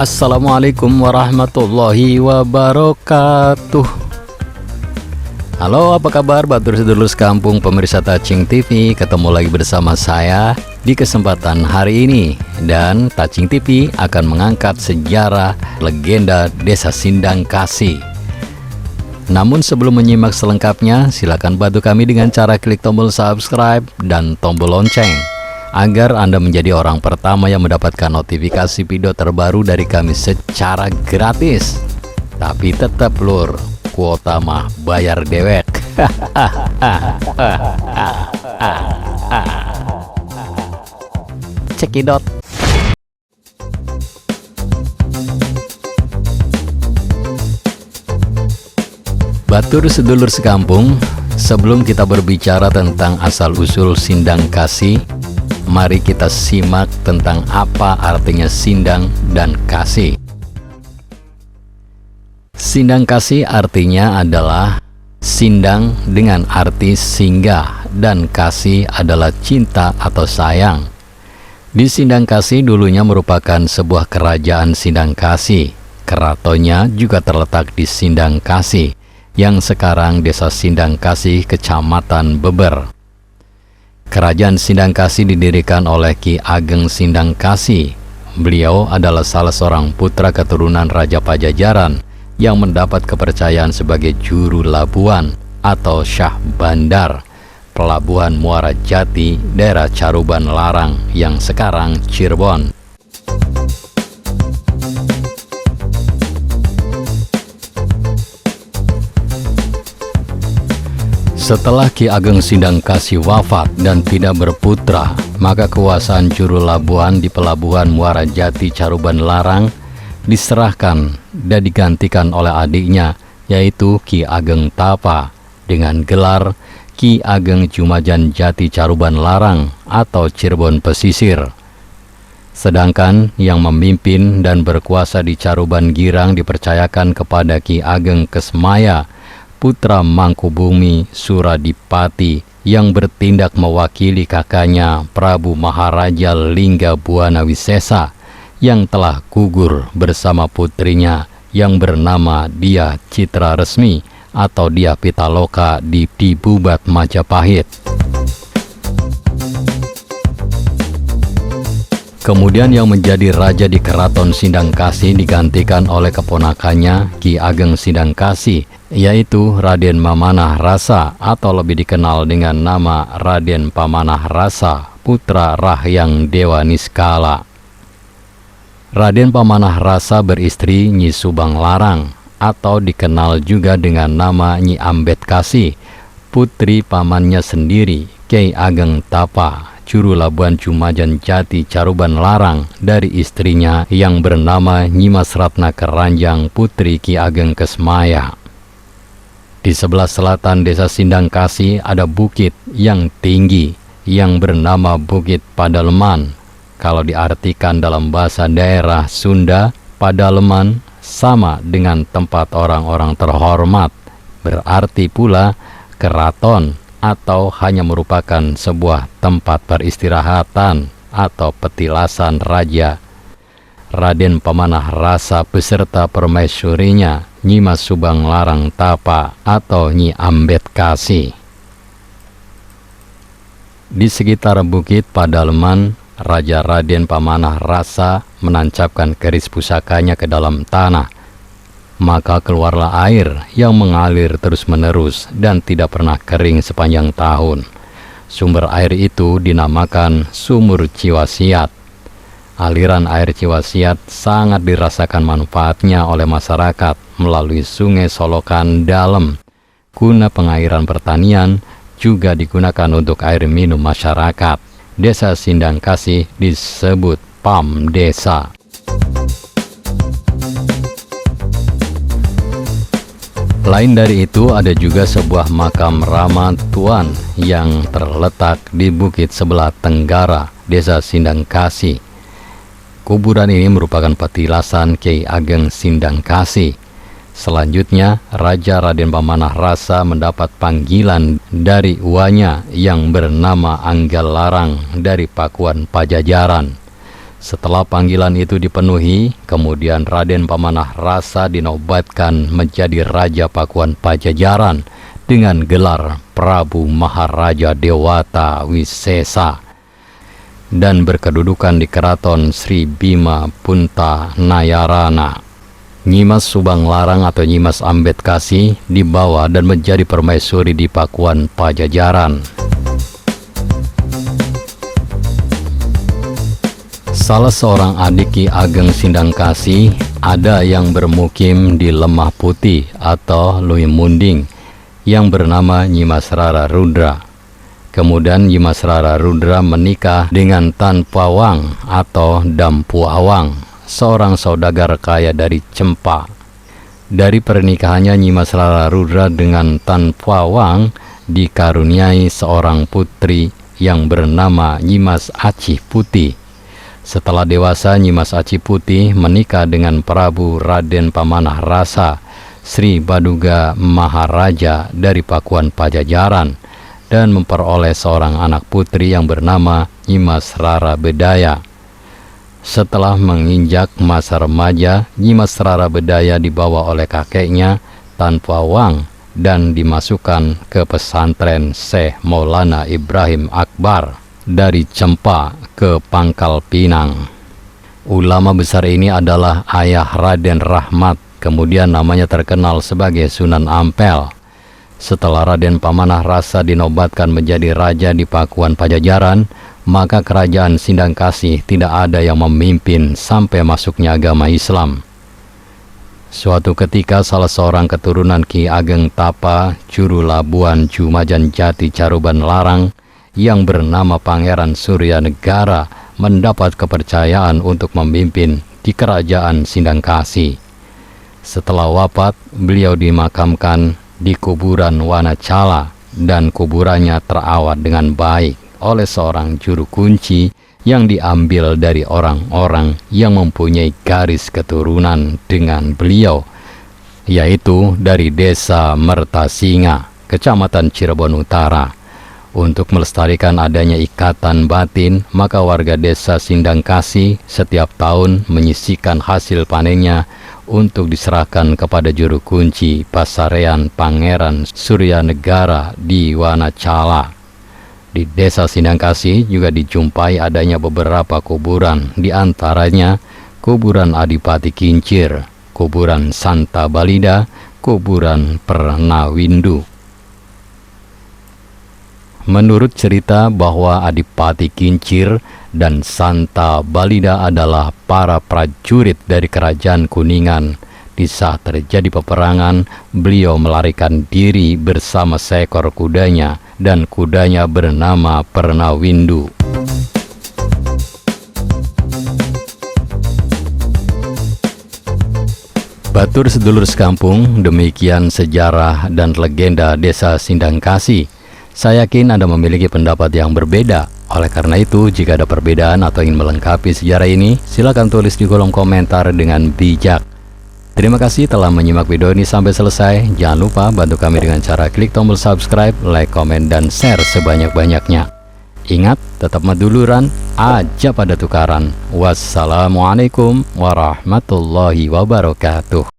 Assalamualaikum warahmatullahi wabarakatuh. Halo, apa kabar Batur sedulur sekampung pemirsa Tacing TV? Ketemu lagi bersama saya di kesempatan hari ini. Dan Tacing TV akan mengangkat sejarah legenda Desa Sindang Kasih. Namun sebelum menyimak selengkapnya, silakan bantu kami dengan cara klik tombol subscribe dan tombol lonceng agar Anda menjadi orang pertama yang mendapatkan notifikasi video terbaru dari kami secara gratis. Tapi tetap lur, kuota mah bayar dewek. Cekidot. Batur sedulur sekampung, sebelum kita berbicara tentang asal-usul Sindang Kasih, mari kita simak tentang apa artinya sindang dan kasih. Sindang Kasih artinya adalah sindang dengan arti singgah dan kasih adalah cinta atau sayang. Di Sindang Kasih dulunya merupakan sebuah kerajaan Sindang Kasih. Keratonnya juga terletak di Sindang Kasih, yang sekarang Desa Sindang Kasih, Kecamatan Beber. Kerajaan Sindang Kasih didirikan oleh Ki Ageng Sindang Kasih. Beliau adalah salah seorang putra keturunan Raja Pajajaran yang mendapat kepercayaan sebagai juru labuan atau Syah Bandar, Pelabuhan Muara Jati, daerah Caruban Larang yang sekarang Cirebon. Setelah Ki Ageng Sindang Kasih wafat dan tidak berputra, maka kekuasaan juru labuan di Pelabuhan Muara Jati Caruban Larang diserahkan dan digantikan oleh adiknya, yaitu Ki Ageng Tapa, dengan gelar Ki Ageng Jumajan Jati Caruban Larang atau Cirebon Pesisir. Sedangkan yang memimpin dan berkuasa di Caruban Girang dipercayakan kepada Ki Ageng Kesmaya, putra Mangkubumi Suradipati, yang bertindak mewakili kakaknya Prabu Maharaja Lingga Buana Wisesa yang telah gugur bersama putrinya yang bernama Dia Citra Resmi atau Dia Pitaloka di Bubat Majapahit. Kemudian yang menjadi raja di Keraton Sindang Kasih digantikan oleh keponakannya Ki Ageng Sindang Kasih, yaitu Raden Pamanah Rasa atau lebih dikenal dengan nama Raden Pamanah Rasa, putra Rahyang Dewa Niskala. Raden Pamanah Rasa beristri Nyi Subang Larang atau dikenal juga dengan nama Nyi Ambet Kasih, putri pamannya sendiri Ki Ageng Tapa, juru labuan Jumajan Jati Caruban Larang, dari istrinya yang bernama Nyimas Ratna Keranjang, putri Ki Ageng Kesmaya. Di sebelah selatan Desa Sindang Kasih ada bukit yang tinggi yang bernama Bukit Padaleman. Kalau diartikan dalam bahasa daerah Sunda, Padaleman sama dengan tempat orang-orang terhormat, berarti pula keraton atau hanya merupakan sebuah tempat peristirahatan atau petilasan raja. Raden Pamanah Rasa beserta permaisurinya Nyimas Subang Larang Tapa atau Nyi Ambet Kasih. Di sekitar Bukit Padaleman, Raja Raden Pamanah Rasa menancapkan keris pusakanya ke dalam tanah. Maka keluarlah air yang mengalir terus-menerus dan tidak pernah kering sepanjang tahun. Sumber air itu dinamakan Sumur Ciwasiat. Aliran air Ciwasiat sangat dirasakan manfaatnya oleh masyarakat melalui Sungai Solokan Dalam. Guna pengairan pertanian, juga digunakan untuk air minum masyarakat. Desa Sindang Kasih disebut PAM Desa. Lain dari itu, ada juga sebuah makam Rama Tuan yang terletak di bukit sebelah tenggara Desa Sindang Kasih. Kuburan ini merupakan petilasan Ki Ageng Sindang Kasih. Selanjutnya, Raja Raden Pamanah Rasa mendapat panggilan dari uanya yang bernama Anggal Larang dari Pakuan Pajajaran. Setelah panggilan itu dipenuhi, kemudian Raden Pamanah Rasa dinobatkan menjadi Raja Pakuan Pajajaran dengan gelar Prabu Maharaja Dewata Wisesa dan berkedudukan di Keraton Sri Bima Punta Nayarana. Nyimas Subang Larang atau Nyimas Ambedkasi dibawa dan menjadi permaisuri di Pakuan Pajajaran. Salah seorang adik Ki Ageng Sindangkasi ada yang bermukim di Lemah Putih atau Lui Munding yang bernama Nyimas Rara Rudra. Kemudian Nyimas Rara Rudra menikah dengan Tan Pawang atau Dampu Awang, seorang saudagar kaya dari Cempa. Dari pernikahannya Nyimas Rara Rudra dengan Tan Pawang dikaruniai seorang putri yang bernama Nyimas Acih Putih. Setelah dewasa, Nyimas Acih Putih menikah dengan Prabu Raden Pamanah Rasa, Sri Baduga Maharaja dari Pakuan Pajajaran, dan memperoleh seorang anak putri yang bernama Nyimas Rara Bedaya. Setelah menginjak masa remaja, Nyimas Rara Bedaya dibawa oleh kakeknya Tan Pawang dan dimasukkan ke pesantren Syekh Maulana Ibrahim Akbar dari Cempa ke Pangkal Pinang. Ulama besar ini adalah ayah Raden Rahmat, kemudian namanya terkenal sebagai Sunan Ampel. Setelah Raden Pamanah Rasa dinobatkan menjadi raja di Pakuan Pajajaran, maka kerajaan Sindangkasih tidak ada yang memimpin sampai masuknya agama Islam. Suatu ketika salah seorang keturunan Ki Ageng Tapa Juru Labuan Jumajan Jati Caruban Larang yang bernama Pangeran Surya Negara mendapat kepercayaan untuk memimpin di kerajaan Sindangkasih. Setelah wafat, beliau dimakamkan di kuburan Wanacala dan kuburannya terawat dengan baik oleh seorang juru kunci yang diambil dari orang-orang yang mempunyai garis keturunan dengan beliau, yaitu dari desa Mertasinga, Kecamatan Cirebon Utara. Untuk melestarikan adanya ikatan batin, maka warga desa Sindangkasih setiap tahun menyisihkan hasil panennya untuk diserahkan kepada juru kunci pasarean Pangeran Surya Negara di Wanacala. Di desa Sindangkasih juga dijumpai adanya beberapa kuburan, di antaranya kuburan Adipati Kincir, kuburan Santa Balida, kuburan Pernawindu. Menurut cerita bahwa Adipati Kincir dan Santa Balida adalah para prajurit dari kerajaan Kuningan. Di saat terjadi peperangan, beliau melarikan diri bersama seekor kudanya, dan kudanya bernama Pernawindu. Batur sedulur sekampung, demikian sejarah dan legenda desa Sindangkasih. Saya yakin Anda memiliki pendapat yang berbeda. Oleh karena itu, jika ada perbedaan atau ingin melengkapi sejarah ini, silakan tulis di kolom komentar dengan bijak. Terima kasih telah menyimak video ini sampai selesai. Jangan lupa bantu kami dengan cara klik tombol subscribe, like, komen, dan share sebanyak-banyaknya. Ingat, tetap maduluran, aja pada tukaran. Wassalamualaikum warahmatullahi wabarakatuh.